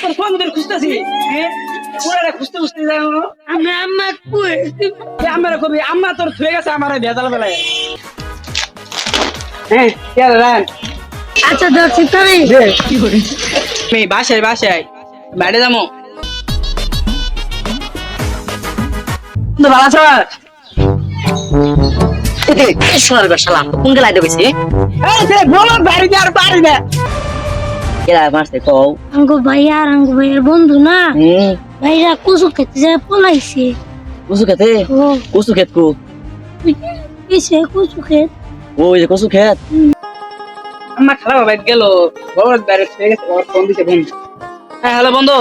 তোর বন্ধুদের খুঁজতেছি পুরাটা খুঁজতে খুঁজতে যাও আমি আম্মা কই আমার কবি আম্মা তোর থুয়ে গেছে আমার ভেজাল বেলায় হ্যাঁ কে রান আচ্ছা ধরছি তুমি আমি বাসায় বাইরে যাবো তো ভালো আছো শোনার শালা কোন গেলাইতে কইছি এই যে বলো বাড়ি আর বাড়ি না কেলা মারছে কও আঙ্গো ভাইয়া আর আঙ্গো ভাইয়ের বন্ধু না ভাইরা কুসু খেতে যায় পলাইছে কসু খেতে ও কসু খেত কো কিসে কুসু খেত ওই যে কসু খেত আম্মা খারাপ বাইক গেল বড় বাইরে থুয়ে গেছে ফোন দিছে বন্ধু হ্যাঁ হ্যালো বন্ধু